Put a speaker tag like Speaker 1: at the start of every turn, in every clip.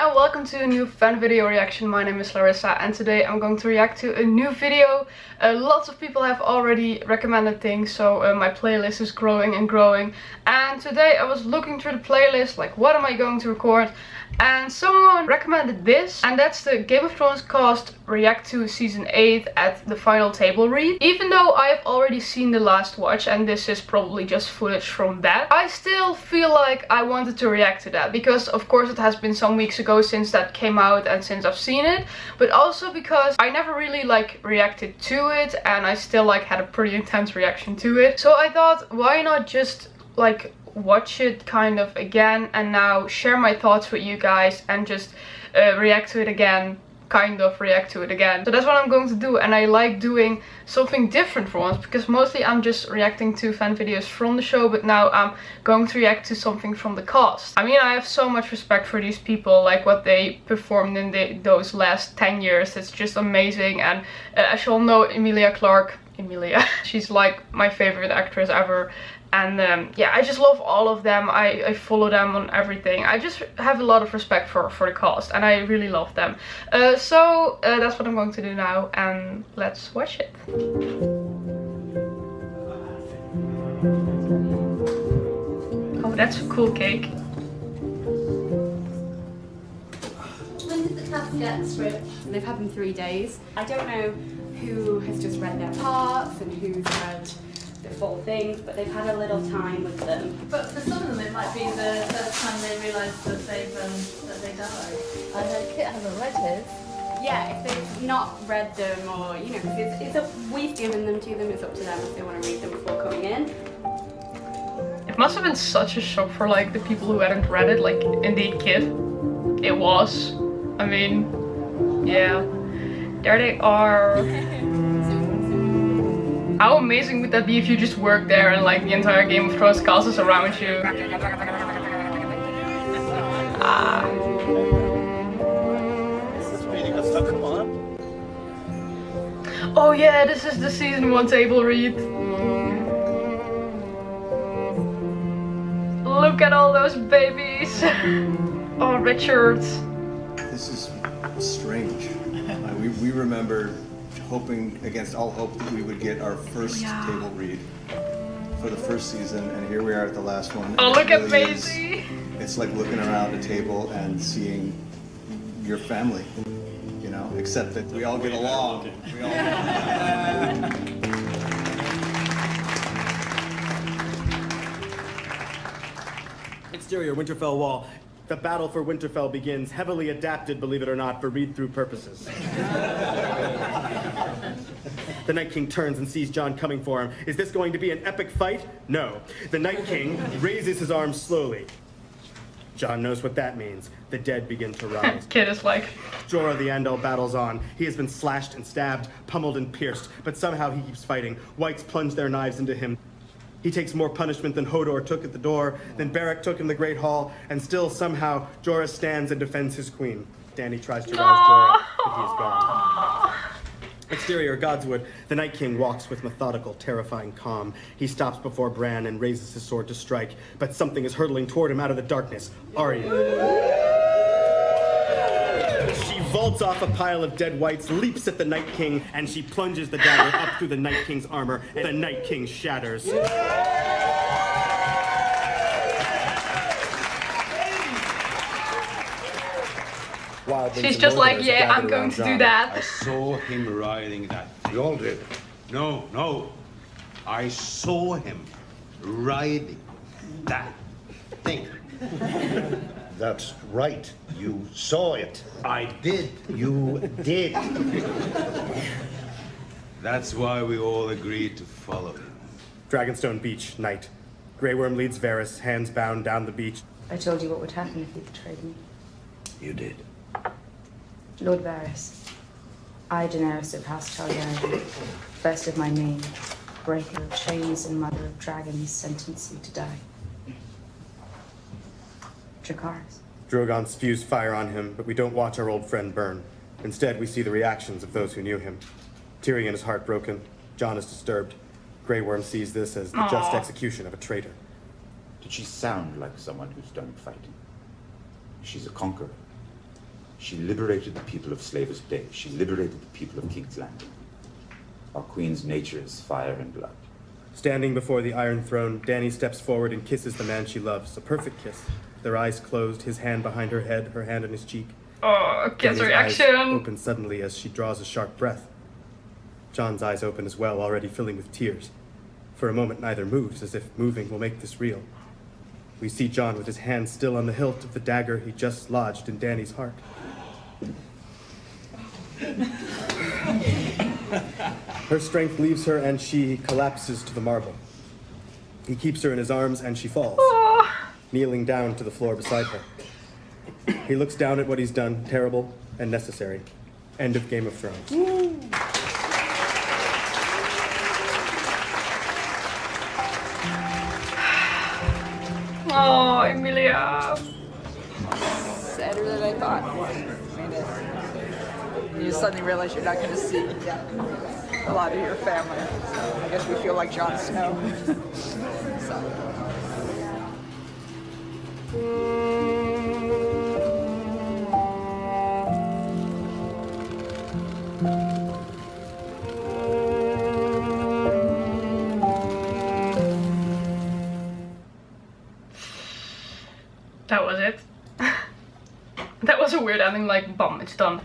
Speaker 1: and welcome to a new fan video reaction. My name is Larissa and today I'm going to react to a new video. Lots of people have already recommended things, so my playlist is growing and growing. And today I was looking through the playlist, like what am I going to record? And someone recommended this, and that's the Game of Thrones cast react to season 8 at the final table read. Even though I have already seen the last watch and this is probably just footage from that, I still feel like I wanted to react to that because of course it has been some weeks ago since that came out and since I've seen it, but also because I never really reacted to it and I still had a pretty intense reaction to it. So I thought, why not just watch it kind of again and now share my thoughts with you guys and just react to it again, react to it again. So that's what I'm going to do, and I like doing something different for once because mostly I'm just reacting to fan videos from the show, but now I'm going to react to something from the cast. I mean, I have so much respect for these people, like what they performed in those last 10 years. It's just amazing. And as you all know, Emilia Clarke, she's like my favorite actress ever. And yeah, I just love all of them. I follow them on everything. I just have a lot of respect for the cast and I really love them. So that's what I'm going to do now, and let's watch it. Oh, that's a cool cake.
Speaker 2: When did the cast get script? They've had them 3 days. I don't know who has just read their parts and who's read the full things, but they've had a little time with them.
Speaker 3: But for some of them it might be the first time they realise that they died. I know Kit hasn't read his.
Speaker 2: Yeah, if they've not read them, or because we've given them to them, it's up to them if they want to read them before coming in.
Speaker 1: It must have been such a shock for the people who hadn't read it, indeed Kit. It was. I mean, yeah. There they are. How amazing would that be if you just worked there and the entire Game of Thrones cast is around you? Oh yeah, this is the season 1 table read. Look at all those babies. Oh, Richard.
Speaker 4: This is strange. We remember hoping against all hope that we would get our first table read for the first season, and here we are at the last one.
Speaker 1: Oh, look at Maisie!
Speaker 4: It's like looking around a table and seeing your family, you know, except that we all get along. We all
Speaker 5: Exterior Winterfell wall. The battle for Winterfell begins, heavily adapted, believe it or not, for read-through purposes. The Night King turns and sees Jon coming for him. Is this going to be an epic fight? No. The Night King raises his arms slowly. Jon knows what that means. The dead begin to rise.
Speaker 1: Kid is
Speaker 5: Jorah the Andal battles on. He has been slashed and stabbed, pummeled and pierced, but somehow he keeps fighting. Whites plunge their knives into him. He takes more punishment than Hodor took at the door, than Beric took in the Great Hall, and still somehow Jorah stands and defends his queen. Dany tries to rouse Jorah, but he is gone. Exterior Godswood, the Night King walks with methodical, terrifying calm. He stops before Bran and raises his sword to strike, but something is hurtling toward him out of the darkness. Arya. She vaults off a pile of dead whites, leaps at the Night King, and she plunges the dagger up through the Night King's armor, and the Night King shatters.
Speaker 1: She's just yeah, I'm going to do that.
Speaker 6: I saw him riding that thing.
Speaker 7: You all did?
Speaker 6: No. I saw him riding that thing.
Speaker 7: That's right. You saw it.
Speaker 6: I did.
Speaker 7: You did.
Speaker 6: That's why we all agreed to follow him.
Speaker 5: Dragonstone Beach, night. Grey Worm leads Varys, hands bound, down the beach.
Speaker 8: I told you what would happen if you betrayed me.
Speaker 7: You did.
Speaker 8: Lord Varys, I, Daenerys of House Targaryen, first of my name, breaker of chains and mother of dragons, sentence you to die. Dracarys.
Speaker 5: Drogon spews fire on him, but we don't watch our old friend burn. Instead, we see the reactions of those who knew him. Tyrion is heartbroken. Jon is disturbed. Grey Worm sees this as the just execution of a traitor.
Speaker 9: Did she sound like someone who's done fighting? She's a conqueror. She liberated the people of Slaver's Bay. She liberated the people of King's Landing. Our queen's nature is fire and blood.
Speaker 5: Standing before the Iron Throne, Dany steps forward and kisses the man she loves. A perfect kiss. Their eyes closed, his hand behind her head, her hand on his cheek.
Speaker 1: Oh, kid's
Speaker 5: Dany's
Speaker 1: reaction.
Speaker 5: eyes open suddenly as she draws a sharp breath. John's eyes open as well, already filling with tears. For a moment, neither moves, as if moving will make this real. We see John with his hand still on the hilt of the dagger he just lodged in Dany's heart. Her strength leaves her and she collapses to the marble. He keeps her in his arms and she falls, kneeling down to the floor beside her. He looks down at what he's done, terrible and necessary. End of Game of Thrones.
Speaker 1: Oh, Emilia.
Speaker 10: Sadder than I thought. I mean, you suddenly realize you're not going to see a lot of your family. So I guess we feel like Jon Snow.
Speaker 1: That was it. That was a weird ending, like, bum, it's done.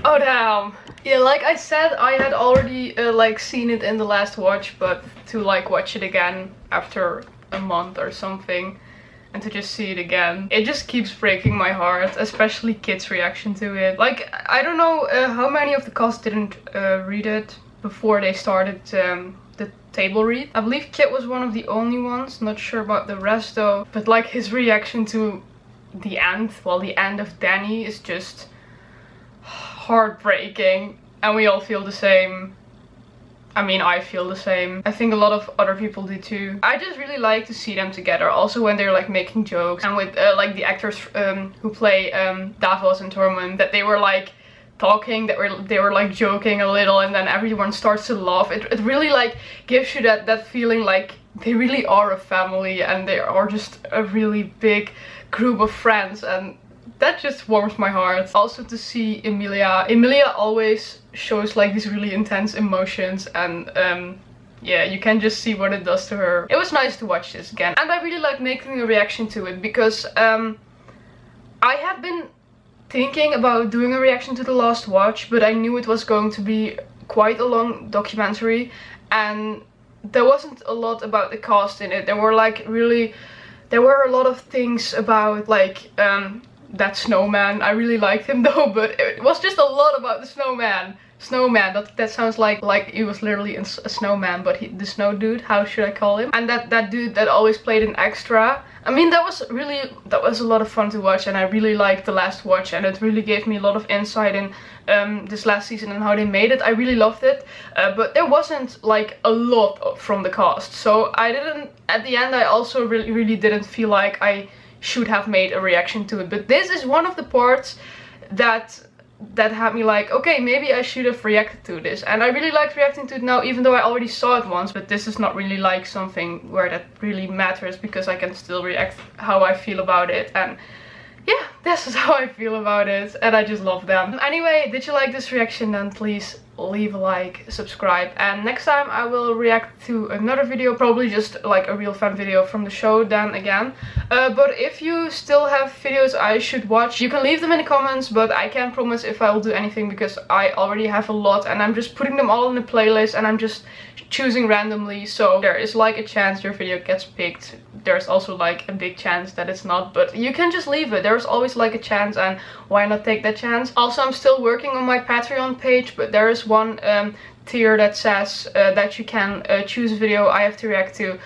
Speaker 1: Oh, damn. Yeah, like I said, I had already, like, seen it in the last watch, but to, like, watch it again after a month or something, and to just see it again, it just keeps breaking my heart, especially Kit's reaction to it. Like, I don't know how many of the cast didn't read it before they started the table read. I believe Kit was one of the only ones, not sure about the rest though, but like his reaction to the end, well, the end of Dany is just heartbreaking, and we all feel the same. I mean, I feel the same. I think a lot of other people do too. I just really like to see them together, also when they're like making jokes, and with like the actors who play Davos and Tormund, that they were like talking, that they were like joking a little, and then everyone starts to laugh. It really like gives you that feeling like they really are a family and they are just a really big group of friends, and that just warms my heart. Also to see Emilia. Emilia always shows like these really intense emotions, and yeah, you can just see what it does to her. It was nice to watch this again, and I really like making a reaction to it because I had been thinking about doing a reaction to the last watch, but I knew it was going to be quite a long documentary, and there wasn't a lot about the cast in it. There were like there were a lot of things about like that snowman. I really liked him though, but it was just a lot about the snowman. That sounds like he was literally a snowman, but the snow dude, how should I call him? And that dude that always played an extra. I mean, that was a lot of fun to watch, and I really liked the last watch, and it really gave me a lot of insight in this last season and how they made it. I really loved it, but there wasn't like a lot from the cast, so I didn't. At the end, I also really didn't feel like I should have made a reaction to it. But this is one of the parts that had me like, okay, maybe I should have reacted to this, and I really liked reacting to it now, even though I already saw it once. But this is not really like something where that really matters, because I can still react how I feel about it, and yeah, this is how I feel about it, and I just love them. Anyway, did you like this reaction? Then please leave a like, subscribe, and next time I will react to another video, probably just like a real fan video from the show then again. But if you still have videos I should watch, you can leave them in the comments, but I can't promise if I will do anything because I already have a lot and I'm just putting them all in a playlist and I'm just choosing randomly, so there is like a chance your video gets picked. There's also like a big chance that it's not, but you can just leave it. There's always like a chance, and why not take that chance? Also, I'm still working on my Patreon page, but there is one tier that says that you can choose a video I have to react to.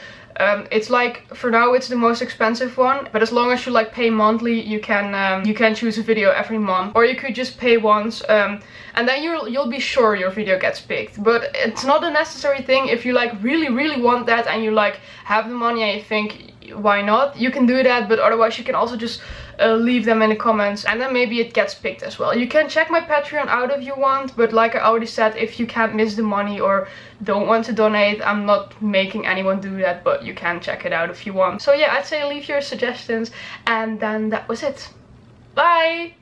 Speaker 1: It's like, for now it's the most expensive one, but as long as you like pay monthly, you can choose a video every month, or you could just pay once, and then you'll be sure your video gets picked. But it's not a necessary thing. If you like really want that and you like have the money and you think why not, you can do that, but otherwise you can also just leave them in the comments and then maybe it gets picked as well. You can check my Patreon out if you want, but like I already said, if you can't miss the money or don't want to donate, I'm not making anyone do that, but you can check it out if you want. So yeah, I'd say leave your suggestions, and then that was it. Bye!